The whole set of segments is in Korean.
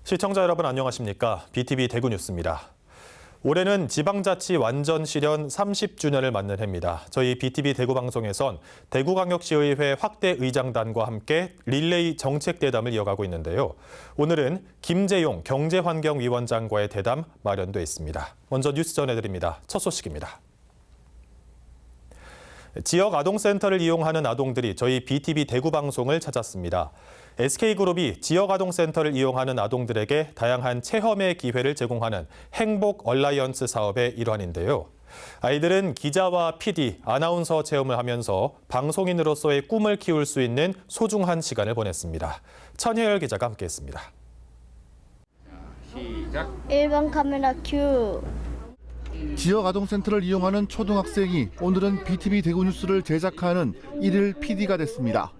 시청자 여러분 안녕하십니까? BTV 대구 뉴스입니다. 올해는 지방자치 완전 실현 30주년을 맞는 해입니다. 저희 BTV 대구 방송에선 대구광역시의회 확대 의장단과 함께 릴레이 정책 대담을 이어가고 있는데요. 오늘은 김재용 경제환경위원장과의 대담 마련돼 있습니다. 먼저 뉴스 전해드립니다. 첫 소식입니다. 지역 아동센터를 이용하는 아동들이 저희 BTV 대구 방송을 찾았습니다. SK그룹이 지역 아동센터를 이용하는 아동들에게 다양한 체험의 기회를 제공하는 행복 얼라이언스 사업의 일환인데요. 아이들은 기자와 PD, 아나운서 체험을 하면서 방송인으로서의 꿈을 키울 수 있는 소중한 시간을 보냈습니다. 천혜열 기자가 함께했습니다. 시작. 1번 카메라 큐. 지역 아동센터를 이용하는 초등학생이 오늘은 BTV 대구 뉴스를 제작하는 일일 PD가 됐습니다.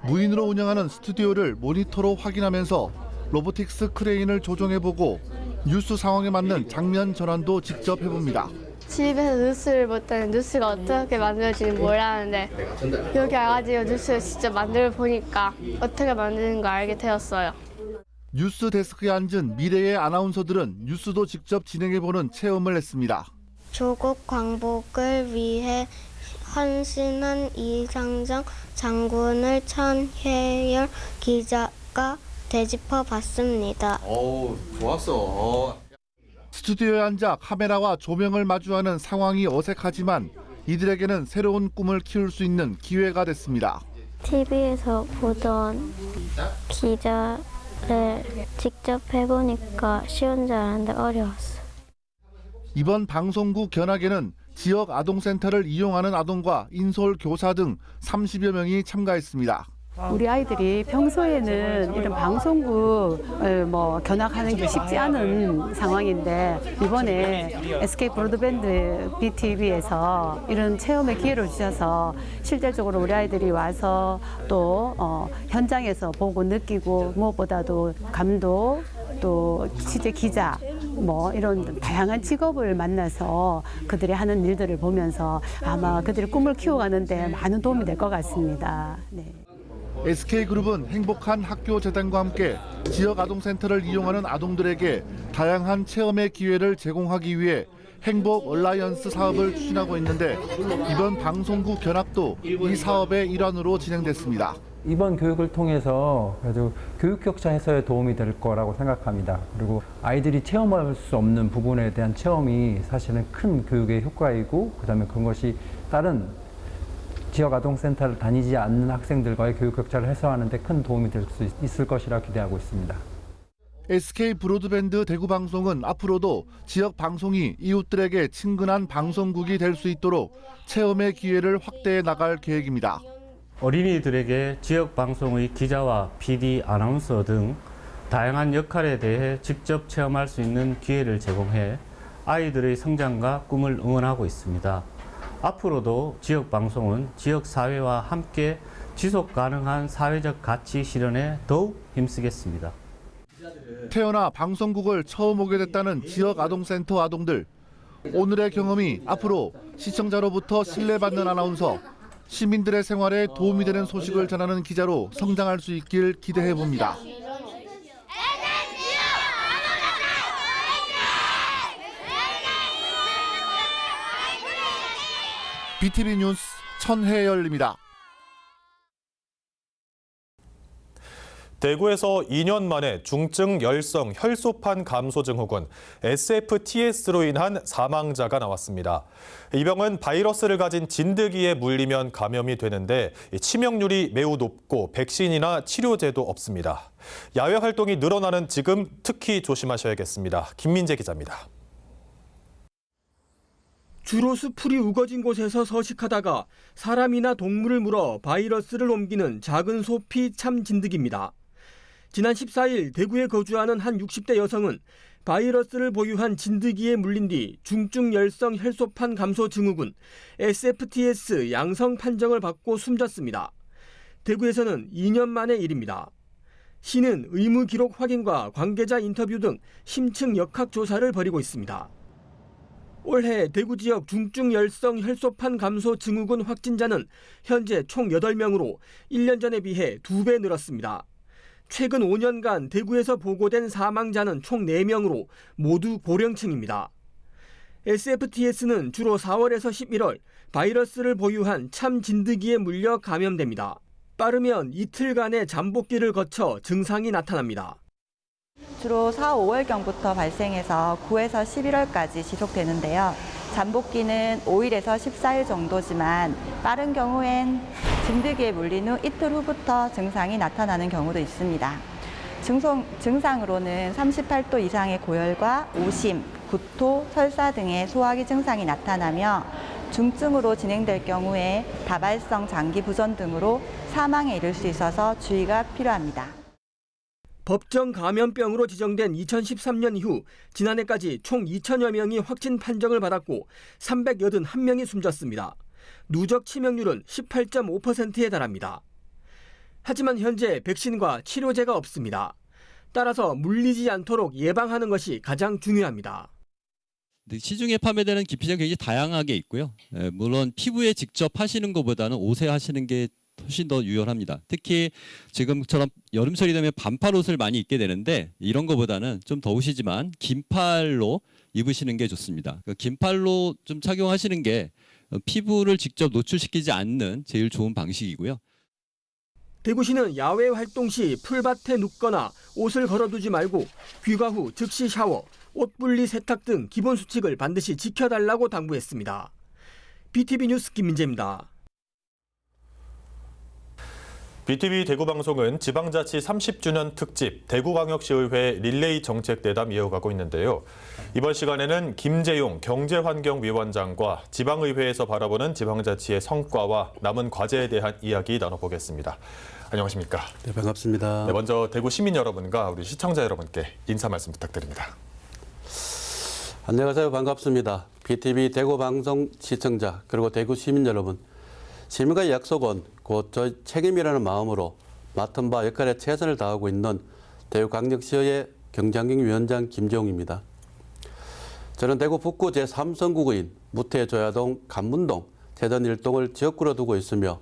무인으로 운영하는 스튜디오를 모니터로 확인하면서 로보틱스 크레인을 조종해보고 뉴스 상황에 맞는 장면 전환도 직접 해봅니다. 집에서 뉴스를 볼 때는 뉴스가 어떻게 만들어지는지 몰랐는데 여기 와가지고 뉴스를 직접 만들어 보니까 어떻게 만드는 거 알게 되었어요. 뉴스 데스크에 앉은 미래의 아나운서들은 뉴스도 직접 진행해보는 체험을 했습니다. 조국 광복을 위해 헌신한 이상정 장군을 천혜열 기자가 되짚어봤습니다. 좋았어. 스튜디오에 앉아 카메라와 조명을 마주하는 상황이 어색하지만 이들에게는 새로운 꿈을 키울 수 있는 기회가 됐습니다. TV에서 보던 기자를 직접 해보니까 쉬운 줄 알았는데 어려웠어요. 이번 방송국 견학에는 지역 아동센터를 이용하는 아동과 인솔 교사 등 30여 명이 참가했습니다. 우리 아이들이 평소에는 이런 방송국을 견학하는 게 쉽지 않은 상황인데 이번에 SK 브로드밴드 BTV에서 이런 체험의 기회를 주셔서 실질적으로 우리 아이들이 와서 또 현장에서 보고 느끼고 무엇보다도 감독 또 취재 기자 이런 다양한 직업을 만나서 그들이 하는 일들을 보면서 아마 그들의 꿈을 키워가는데 많은 도움이 될 것 같습니다. 네. SK그룹은 행복한 학교 재단과 함께 지역 아동센터를 이용하는 아동들에게 다양한 체험의 기회를 제공하기 위해 행복 얼라이언스 사업을 추진하고 있는데 이번 방송국 견학도 이 사업의 일환으로 진행됐습니다. 이번 교육을 통해서 그래도 교육 격차 해소에 도움이 될 거라고 생각합니다. 그리고 아이들이 체험할 수 없는 부분에 대한 체험이 사실은 큰 교육의 효과이고 그다음에 그것이 다른 지역 아동센터를 다니지 않는 학생들과의 교육 격차를 해소하는 데 큰 도움이 될 수 있을 것이라 기대하고 있습니다. SK 브로드밴드 대구 방송은 앞으로도 지역 방송이 이웃들에게 친근한 방송국이 될 수 있도록 체험의 기회를 확대해 나갈 계획입니다. 어린이들에게 지역 방송의 기자와 PD, 아나운서 등 다양한 역할에 대해 직접 체험할 수 있는 기회를 제공해 아이들의 성장과 꿈을 응원하고 있습니다. 앞으로도 지역 방송은 지역 사회와 함께 지속 가능한 사회적 가치 실현에 더욱 힘쓰겠습니다. 태어나 방송국을 처음 오게 됐다는 지역 아동센터 아동들. 오늘의 경험이 앞으로 시청자로부터 신뢰받는 아나운서, 시민들의 생활에 도움이 되는 소식을 전하는 기자로 성장할 수 있길 기대해 봅니다. BTV 뉴스 천혜열입니다. 대구에서 2년 만에 중증 열성 혈소판 감소 증후군 SFTS로 인한 사망자가 나왔습니다. 이 병은 바이러스를 가진 진드기에 물리면 감염이 되는데 치명률이 매우 높고 백신이나 치료제도 없습니다. 야외 활동이 늘어나는 지금 특히 조심하셔야겠습니다. 김민재 기자입니다. 주로 수풀이 우거진 곳에서 서식하다가 사람이나 동물을 물어 바이러스를 옮기는 작은 소피 참진드기입니다. 지난 14일 대구에 거주하는 한 60대 여성은 바이러스를 보유한 진드기에 물린 뒤 중증 열성 혈소판 감소 증후군 SFTS 양성 판정을 받고 숨졌습니다. 대구에서는 2년 만의 일입니다. 시는 의무 기록 확인과 관계자 인터뷰 등 심층 역학 조사를 벌이고 있습니다. 올해 대구 지역 중증 열성 혈소판 감소 증후군 확진자는 현재 총 8명으로 1년 전에 비해 2배 늘었습니다. 최근 5년간 대구에서 보고된 사망자는 총 4명으로 모두 고령층입니다. SFTS는 주로 4월에서 11월 바이러스를 보유한 참 진드기에 물려 감염됩니다. 빠르면 이틀간의 잠복기를 거쳐 증상이 나타납니다. 주로 4, 5월경부터 발생해서 9에서 11월까지 지속되는데요. 잠복기는 5일에서 14일 정도지만 빠른 경우엔 진드기에 물린 후 이틀 후부터 증상이 나타나는 경우도 있습니다. 증상으로는 38도 이상의 고열과 오심, 구토, 설사 등의 소화기 증상이 나타나며 중증으로 진행될 경우에 다발성 장기 부전 등으로 사망에 이를 수 있어서 주의가 필요합니다. 법정 감염병으로 지정된 2013년 이후 지난해까지 총 2천여 명이 확진 판정을 받았고 381명이 숨졌습니다. 누적 치명률은 18.5%에 달합니다. 하지만 현재 백신과 치료제가 없습니다. 따라서 물리지 않도록 예방하는 것이 가장 중요합니다. 시중에 판매되는 기피제가 굉장히 다양하게 있고요. 물론 피부에 직접 하시는 것보다는 옷에 하시는 게 훨씬 더 유연합니다. 특히 지금처럼 여름철이 되면 반팔 옷을 많이 입게 되는데 이런 것보다는 좀 더우시지만 긴팔로 입으시는 게 좋습니다. 긴팔로 좀 착용하시는 게 피부를 직접 노출시키지 않는 제일 좋은 방식이고요. 대구시는 야외 활동 시 풀밭에 눕거나 옷을 걸어두지 말고 귀가 후 즉시 샤워, 옷 분리 세탁 등 기본 수칙을 반드시 지켜달라고 당부했습니다. BTV 뉴스 김민재입니다. BTV 대구방송은 지방자치 30주년 특집 대구광역시의회 릴레이 정책대담 이어가고 있는데요. 이번 시간에는 김재용 경제환경위원장과 지방의회에서 바라보는 지방자치의 성과와 남은 과제에 대한 이야기 나눠보겠습니다. 안녕하십니까? 네, 반갑습니다. 네, 먼저 대구 시민 여러분과 우리 시청자 여러분께 인사 말씀 부탁드립니다. 안녕하세요. 반갑습니다. BTV 대구방송 시청자 그리고 대구 시민 여러분. 시민과의 약속은 곧 저희 책임이라는 마음으로 맡은 바 역할에 최선을 다하고 있는 대구광역시의 경제환경위원장 김재용입니다. 저는 대구 북구 제3선구구인 무태조야동, 간문동, 재전 1동을 지역구로 두고 있으며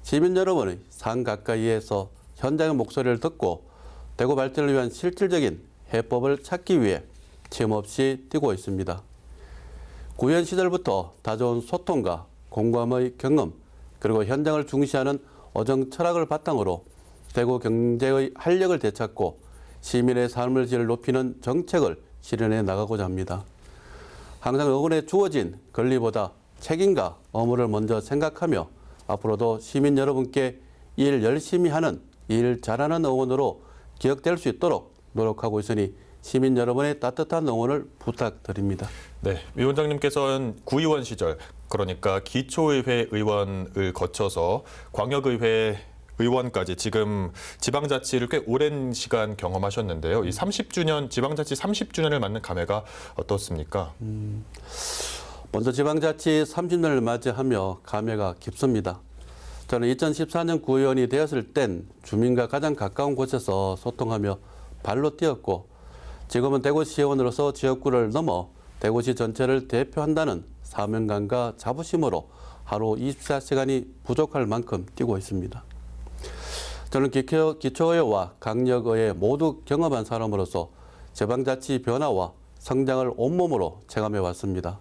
시민 여러분의 산 가까이에서 현장의 목소리를 듣고 대구 발전을 위한 실질적인 해법을 찾기 위해 쉼없이 뛰고 있습니다. 구현 시절부터 다져온 소통과 공감의 경험 그리고 현장을 중시하는 어정 철학을 바탕으로 대구 경제의 활력을 되찾고 시민의 삶의 질을 높이는 정책을 실현해 나가고자 합니다. 항상 의원에 주어진 권리보다 책임과 의무를 먼저 생각하며 앞으로도 시민 여러분께 일 열심히 하는, 일 잘하는 의원으로 기억될 수 있도록 노력하고 있으니 시민 여러분의 따뜻한 응원을 부탁드립니다. 네, 위원장님께서는 구의원 시절, 그러니까 기초의회 의원을 거쳐서 광역의회 의원까지 지금 지방자치를 꽤 오랜 시간 경험하셨는데요. 이 30주년, 지방자치 30주년을 맞는 감회가 어떻습니까? 먼저 지방자치 30년을 맞이하며 감회가 깊습니다. 저는 2014년 구의원이 되었을 땐 주민과 가장 가까운 곳에서 소통하며 발로 뛰었고 지금은 대구시의원으로서 지역구를 넘어 대구시 전체를 대표한다는 사명감과 자부심으로 하루 24시간이 부족할 만큼 뛰고 있습니다. 저는 기초의회와 강력의회 모두 경험한 사람으로서 지방자치 변화와 성장을 온몸으로 체감해 왔습니다.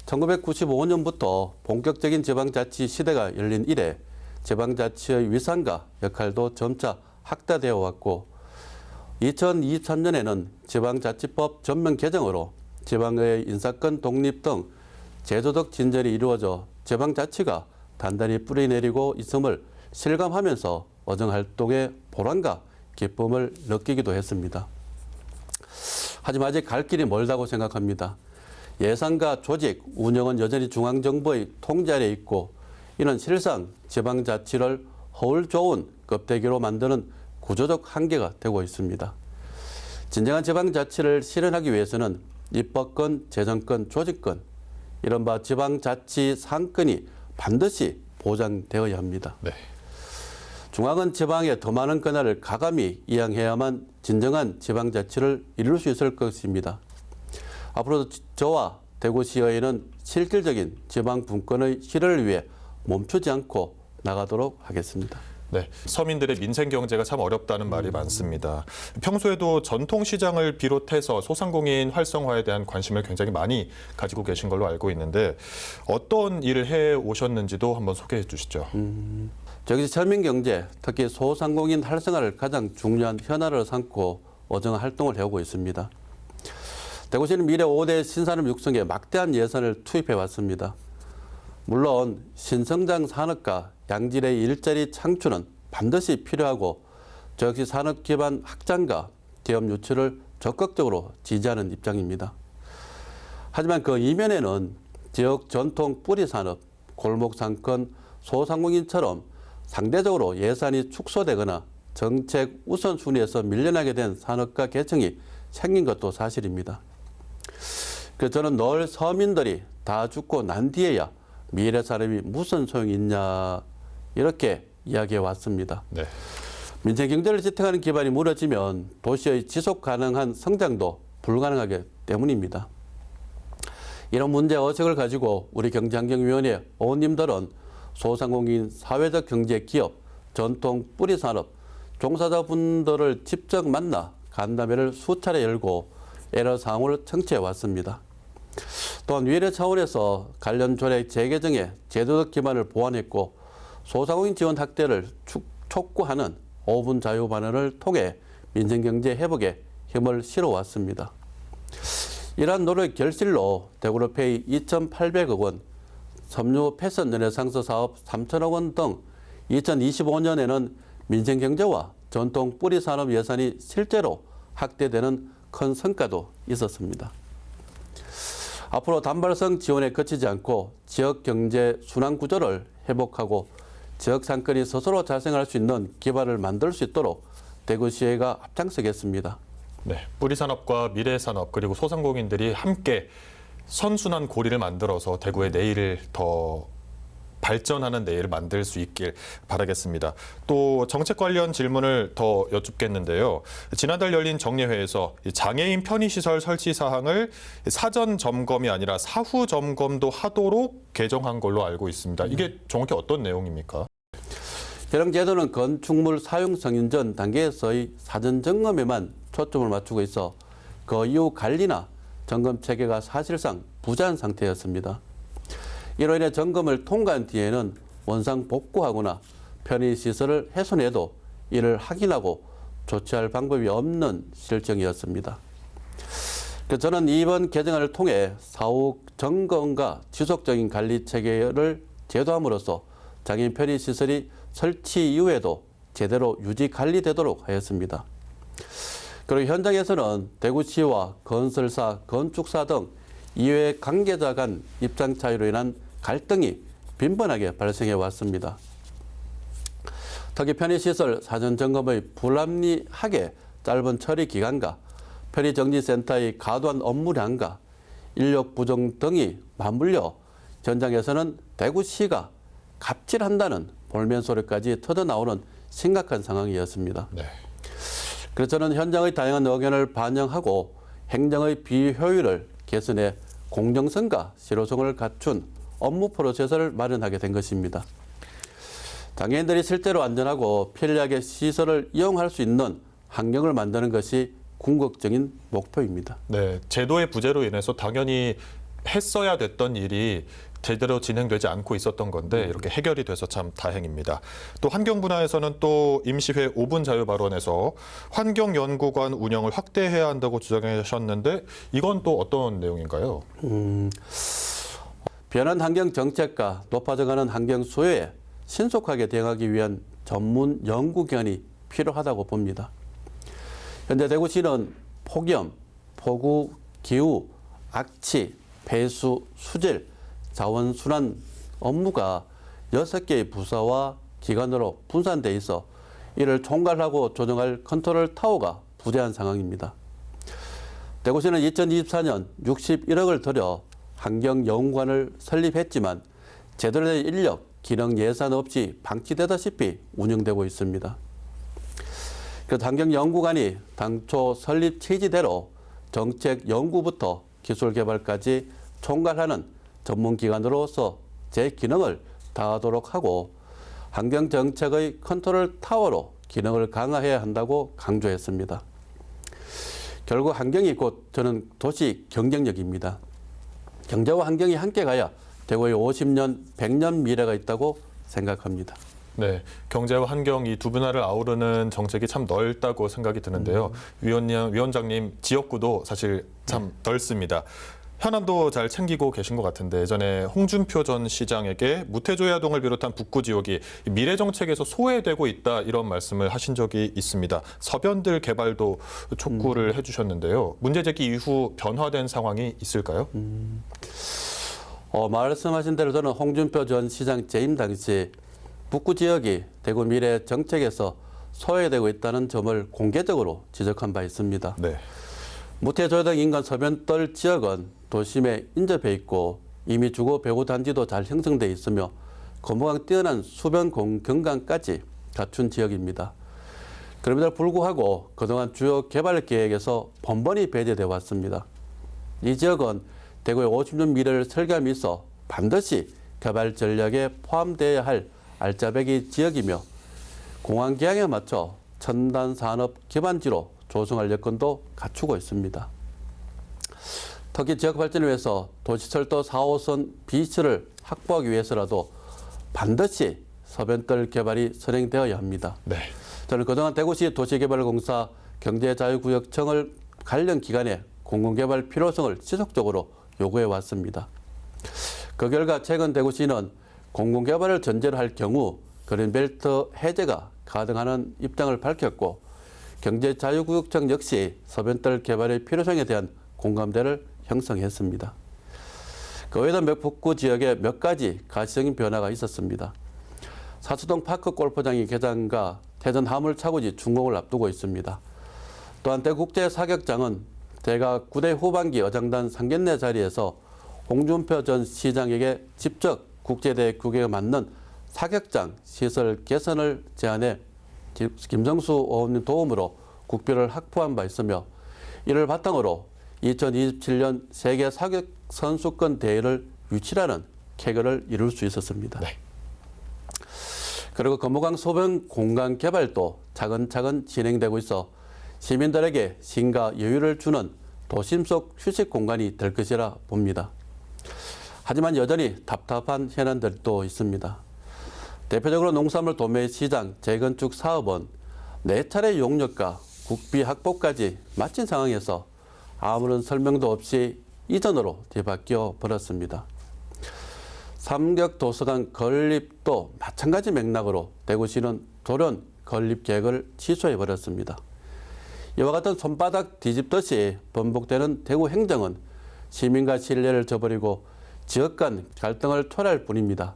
1995년부터 본격적인 지방자치 시대가 열린 이래 지방자치의 위상과 역할도 점차 확대되어 왔고 2023년에는 지방자치법 전면 개정으로 지방의 인사권 독립 등 제도적 진전이 이루어져 지방자치가 단단히 뿌리내리고 있음을 실감하면서 어정활동의 보람과 기쁨을 느끼기도 했습니다. 하지만 아직 갈 길이 멀다고 생각합니다. 예산과 조직, 운영은 여전히 중앙정부의 통제 아래 있고 이는 실상 지방자치를 허울 좋은 껍데기로 만드는 구조적 한계가 되고 있습니다. 진정한 지방자치를 실현하기 위해서는 입법권, 재정권, 조직권, 이른바 지방자치 상권이 반드시 보장되어야 합니다. 네. 중앙은 지방에 더 많은 권한을 가감히 이양해야만 진정한 지방자치를 이룰 수 있을 것입니다. 앞으로도 저와 대구시의회는 실질적인 지방 분권의 실현을 위해 멈추지 않고 나가도록 하겠습니다. 네, 서민들의 민생 경제가 참 어렵다는 말이 많습니다. 평소에도 전통시장을 비롯해서 소상공인 활성화에 대한 관심을 굉장히 많이 가지고 계신 걸로 알고 있는데 어떤 일을 해 오셨는지도 한번 소개해 주시죠. 저기 서민 경제, 특히 소상공인 활성화를 가장 중요한 현안으로 삼고 어정한 활동을 해오고 있습니다. 대구시는 미래 5대 신산업 육성에 막대한 예산을 투입해 왔습니다. 물론 신성장 산업과 양질의 일자리 창출은 반드시 필요하고 저 역시 산업 기반 확장과 기업 유치를 적극적으로 지지하는 입장입니다. 하지만 그 이면에는 지역 전통 뿌리 산업, 골목 상권, 소상공인처럼 상대적으로 예산이 축소되거나 정책 우선순위에서 밀려나게 된 산업과 계층이 생긴 것도 사실입니다. 저는 늘 서민들이 다 죽고 난 뒤에야 미래 산업이 무슨 소용이 있냐 이렇게 이야기해 왔습니다. 네. 민생 경제를 지탱하는 기반이 무너지면 도시의 지속 가능한 성장도 불가능하기 때문입니다. 이런 문제 의식을 가지고 우리 경제환경위원회 의원님들은 소상공인, 사회적 경제 기업, 전통 뿌리 산업, 종사자분들을 직접 만나 간담회를 수차례 열고 애로사항을 청취해 왔습니다. 또한 위례 차원에서 관련 조례 재개정에 제도적 기반을 보완했고 소상공인 지원 확대를 촉구하는 5분 자유 발언을 통해 민생경제 회복에 힘을 실어왔습니다. 이러한 노력 결실로 대구로페이 2,800억 원, 섬유 패션 르네상스 사업 3천억 원 등 2025년에는 민생경제와 전통 뿌리 산업 예산이 실제로 확대되는 큰 성과도 있었습니다. 앞으로 단발성 지원에 그치지 않고 지역 경제 순환 구조를 회복하고 지역 상권이 스스로 자생할 수 있는 기반을 만들 수 있도록 대구시의회가 앞장서겠습니다. 네, 뿌리산업과 미래산업 그리고 소상공인들이 함께 선순환 고리를 만들어서 대구의 내일을 더 발전하는 내일을 만들 수 있길 바라겠습니다. 또 정책 관련 질문을 더 여쭙겠는데요. 지난달 열린 정례회에서 장애인 편의시설 설치 사항을 사전 점검이 아니라 사후 점검도 하도록 개정한 걸로 알고 있습니다. 이게 정확히 어떤 내용입니까? 해당 제도는 건축물 사용 승인 전 단계에서의 사전 점검에만 초점을 맞추고 있어 그 이후 관리나 점검 체계가 사실상 부재한 상태였습니다. 이로 인해 점검을 통과한 뒤에는 원상 복구하거나 편의시설을 훼손해도 이를 확인하고 조치할 방법이 없는 실정이었습니다. 저는 이번 개정안을 통해 사후 점검과 지속적인 관리 체계를 제도함으로써 장애인 편의시설이 설치 이후에도 제대로 유지 관리되도록 하였습니다. 그리고 현장에서는 대구시와 건설사, 건축사 등 이외의 관계자 간 입장 차이로 인한 갈등이 빈번하게 발생해 왔습니다. 특히 편의시설 사전 점검의 불합리하게 짧은 처리 기간과 편의정리센터의 과도한 업무량과 인력 부정 등이 맞물려 현장에서는 대구시가 갑질한다는 볼멘 소리까지 터져나오는 심각한 상황이었습니다. 네. 그래서 저는 현장의 다양한 의견을 반영하고 행정의 비효율을 개선해 공정성과 실효성을 갖춘 업무 프로세스를 마련하게 된 것입니다. 장애인들이 실제로 안전하고 편리하게 시설을 이용할 수 있는 환경을 만드는 것이 궁극적인 목표입니다. 네, 제도의 부재로 인해서 당연히 했어야 됐던 일이 제대로 진행되지 않고 있었던 건데 이렇게 해결이 돼서 참 다행입니다. 또 환경분야에서는 또 임시회 5분 자유 발언에서 환경연구관 운영을 확대해야 한다고 주장하셨는데 이건 또 어떤 내용인가요? 변한 환경 정책과 높아져가는 환경 수요에 신속하게 대응하기 위한 전문 연구기관이 필요하다고 봅니다. 현재 대구시는 폭염, 폭우, 기후, 악취, 배수, 수질, 자원순환 업무가 6개의 부서와 기관으로 분산돼 있어 이를 총괄하고 조정할 컨트롤 타워가 부재한 상황입니다. 대구시는 2024년 61억을 들여 환경연구관을 설립했지만 제대로 된 인력, 기능 예산 없이 방치되다시피 운영되고 있습니다. 환경연구관이 당초 설립 취지대로 정책 연구부터 기술 개발까지 총괄하는 전문기관으로서 제 기능을 다하도록 하고 환경 정책의 컨트롤 타워로 기능을 강화해야 한다고 강조했습니다. 결국 환경이 곧 저는 도시 경쟁력입니다. 경제와 환경이 함께 가야 대구의 50년, 100년 미래가 있다고 생각합니다. 네, 경제와 환경 이 두 분야를 아우르는 정책이 참 넓다고 생각이 드는데요. 위원장님 지역구도 사실 참 넓습니다. 현안도 잘 챙기고 계신 것 같은데 예전에 홍준표 전 시장에게 무태조야동을 비롯한 북구 지역이 미래 정책에서 소외되고 있다 이런 말씀을 하신 적이 있습니다. 서변들 개발도 촉구를 해주셨는데요. 문제 제기 이후 변화된 상황이 있을까요? 말씀하신 대로 저는 홍준표 전 시장 재임 당시 북구 지역이 대구 미래 정책에서 소외되고 있다는 점을 공개적으로 지적한 바 있습니다. 네. 무태조야동 인근 서변들 지역은 도심에 인접해 있고 이미 주거 배후 단지도 잘 형성돼 있으며 건보강 뛰어난 수변 경관까지 갖춘 지역입니다. 그럼에도 불구하고 그동안 주요 개발 계획에서 번번이 배제되어 왔습니다. 이 지역은 대구의 50년 미래를 설계함에 있어 반드시 개발 전략에 포함되어야 할 알짜배기 지역이며 공항 계약에 맞춰 첨단 산업 기반지로 조성할 여건도 갖추고 있습니다. 특히 지역 발전을 위해서 도시철도 4호선 B씨를 확보하기 위해서라도 반드시 서변들 개발이 선행되어야 합니다. 네. 저는 그동안 대구시 도시개발공사 경제자유구역청을 관련 기관에 공공개발 필요성을 지속적으로 요구해 왔습니다. 그 결과 최근 대구시는 공공개발을 전제로 할 경우 그린벨트 해제가 가능하는 입장을 밝혔고 경제자유구역청 역시 서변들 개발의 필요성에 대한 공감대를 형성했습니다. 그 외에도 북구 지역에 몇 가지 가시적인 변화가 있었습니다. 사수동 파크 골프장이 개장과 태전 화물차고지 준공을 앞두고 있습니다. 또한 대국제 사격장은 대가 9대 후반기 어장단 상견례 자리에서 홍준표 전 시장에게 직접 국제대회 규격에 맞는 사격장 시설 개선을 제안해 김정수 의원님 도움으로 국비를 확보한 바 있으며 이를 바탕으로 2027년 세계 사격 선수권 대회를 유치라는 쾌거를 이룰 수 있었습니다. 네. 그리고 건보강 소변 공간 개발도 차근차근 진행되고 있어 시민들에게 신과 여유를 주는 도심 속 휴식 공간이 될 것이라 봅니다. 하지만 여전히 답답한 현안들도 있습니다. 대표적으로 농산물 도매 시장 재건축 사업은 4차례 용역과 국비 확보까지 마친 상황에서 아무런 설명도 없이 이전으로 뒤바뀌어 버렸습니다. 삼격 도서관 건립도 마찬가지 맥락으로 대구시는 돌연 건립 계획을 취소해 버렸습니다. 이와 같은 손바닥 뒤집듯이 반복되는 대구 행정은 시민과 신뢰를 저버리고 지역 간 갈등을 초래할 뿐입니다.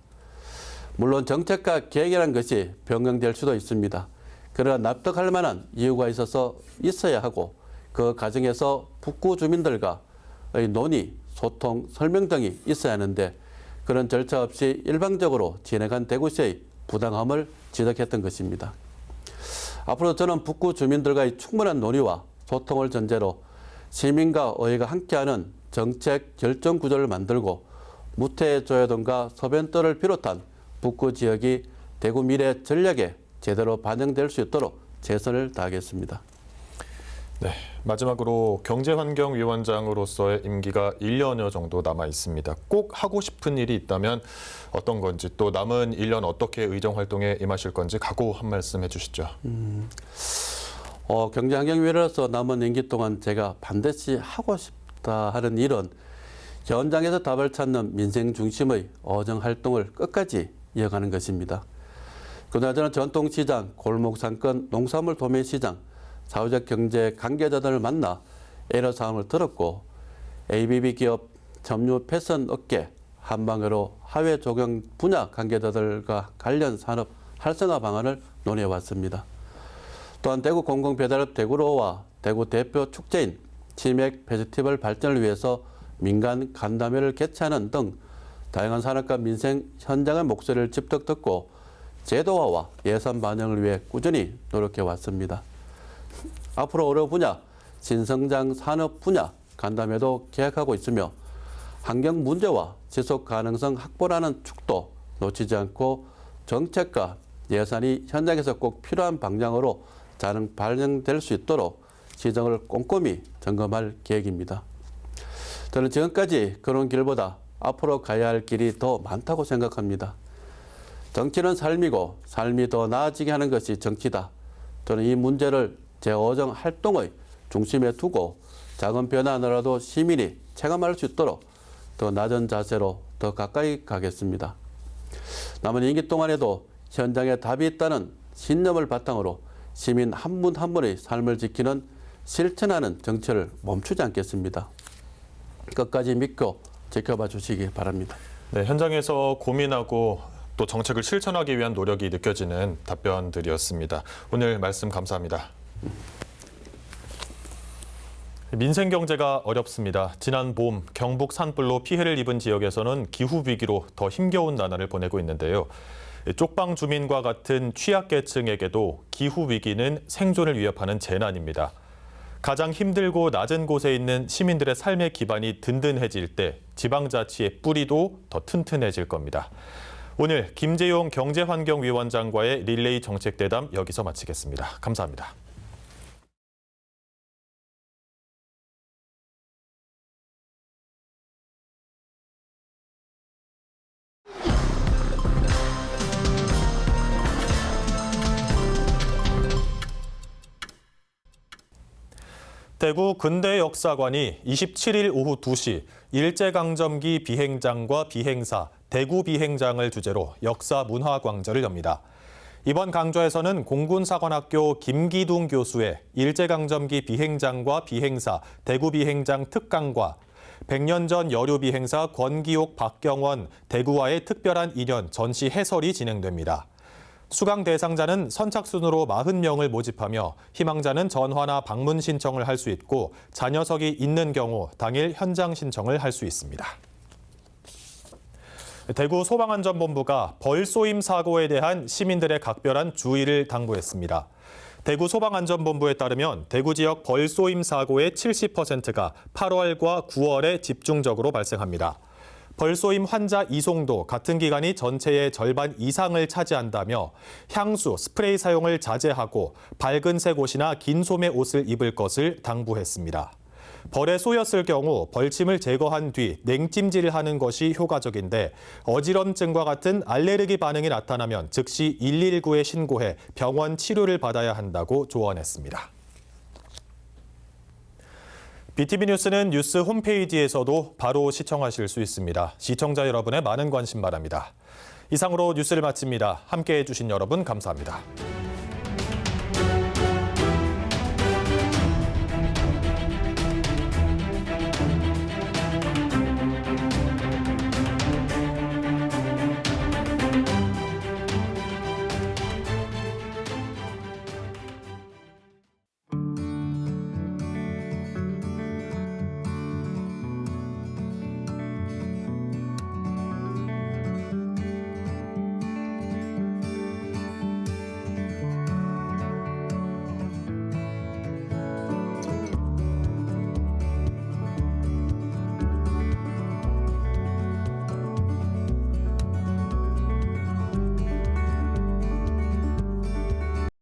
물론 정책과 계획이라는 것이 변경될 수도 있습니다. 그러나 납득할 만한 이유가 있어야 하고 그 과정에서 북구 주민들과의 논의, 소통, 설명 등이 있어야 하는데 그런 절차 없이 일방적으로 진행한 대구시의 부당함을 지적했던 것입니다. 앞으로 저는 북구 주민들과의 충분한 논의와 소통을 전제로 시민과 의회가 함께하는 정책 결정 구조를 만들고 무태조야동과 서변들을 비롯한 북구 지역이 대구 미래 전략에 제대로 반영될 수 있도록 최선을 다하겠습니다. 네, 마지막으로 경제환경위원장으로서의 임기가 1년여 정도 남아 있습니다. 꼭 하고 싶은 일이 있다면 어떤 건지 또 남은 1년 어떻게 의정활동에 임하실 건지 각오 한 말씀 해주시죠. 경제환경위원으로서 남은 임기 동안 제가 반드시 하고 싶다 하는 일은 현장에서 답을 찾는 민생 중심의 어정활동을 끝까지 이어가는 것입니다. 그나저나 전통시장, 골목상권, 농산물 도매시장, 사회적 경제 관계자들을 만나 애로사항을 들었고 ABB 기업, 점유 패션 업계, 한방으로 하회 적용 분야 관계자들과 관련 산업 활성화 방안을 논의해왔습니다. 또한 대구 공공배달업 대구로와 대구 대표 축제인 치맥 페스티벌 발전을 위해서 민간 간담회를 개최하는 등 다양한 산업과 민생 현장의 목소리를 직접 듣고 제도화와 예산 반영을 위해 꾸준히 노력해왔습니다. 앞으로 의료 분야, 신성장 산업 분야 간담회도 계획하고 있으며 환경 문제와 지속 가능성 확보라는 축도 놓치지 않고 정책과 예산이 현장에서 꼭 필요한 방향으로 잘 반영될 수 있도록 시정을 꼼꼼히 점검할 계획입니다. 저는 지금까지 그런 길보다 앞으로 가야 할 길이 더 많다고 생각합니다. 정치는 삶이고 삶이 더 나아지게 하는 것이 정치다. 저는 이 문제를 제 어정 활동의 중심에 두고 작은 변화 하나라도 시민이 체감할 수 있도록 더 낮은 자세로 더 가까이 가겠습니다. 남은 임기 동안에도 현장에 답이 있다는 신념을 바탕으로 시민 한 분 한 분의 삶을 지키는 실천하는 정치를 멈추지 않겠습니다. 끝까지 믿고 지켜봐 주시기 바랍니다. 네, 현장에서 고민하고 또 정책을 실천하기 위한 노력이 느껴지는 답변들이었습니다. 오늘 말씀 감사합니다. 민생 경제가 어렵습니다. 지난 봄 경북 산불로 피해를 입은 지역에서는 기후 위기로 더 힘겨운 나날을 보내고 있는데요. 쪽방 주민과 같은 취약계층에게도 기후 위기는 생존을 위협하는 재난입니다. 가장 힘들고 낮은 곳에 있는 시민들의 삶의 기반이 든든해질 때 지방자치의 뿌리도 더 튼튼해질 겁니다. 오늘 김재용 경제환경위원장과의 릴레이 정책대담 여기서 마치겠습니다. 감사합니다. 대구 근대역사관이 27일 오후 2시 일제강점기 비행장과 비행사, 대구 비행장을 주제로 역사 문화 광저를 엽니다. 이번 강좌에서는 공군사관학교 김기둥 교수의 일제강점기 비행장과 비행사, 대구 비행장 특강과 100년 전 여류 비행사 권기옥 박경원 대구와의 특별한 인연 전시 해설이 진행됩니다. 수강 대상자는 선착순으로 40명을 모집하며 희망자는 전화나 방문 신청을 할 수 있고 자녀석이 있는 경우 당일 현장 신청을 할 수 있습니다. 대구 소방안전본부가 벌쏘임 사고에 대한 시민들의 각별한 주의를 당부했습니다. 대구 소방안전본부에 따르면 대구 지역 벌쏘임 사고의 70%가 8월과 9월에 집중적으로 발생합니다. 벌쏘임 환자 이송도 같은 기간이 전체의 절반 이상을 차지한다며 향수, 스프레이 사용을 자제하고 밝은 색 옷이나 긴 소매 옷을 입을 것을 당부했습니다. 벌에 쏘였을 경우 벌침을 제거한 뒤 냉찜질을 하는 것이 효과적인데 어지럼증과 같은 알레르기 반응이 나타나면 즉시 119에 신고해 병원 치료를 받아야 한다고 조언했습니다. BTV 뉴스는 뉴스 홈페이지에서도 바로 시청하실 수 있습니다. 시청자 여러분의 많은 관심 바랍니다. 이상으로 뉴스를 마칩니다. 함께해 주신 여러분 감사합니다.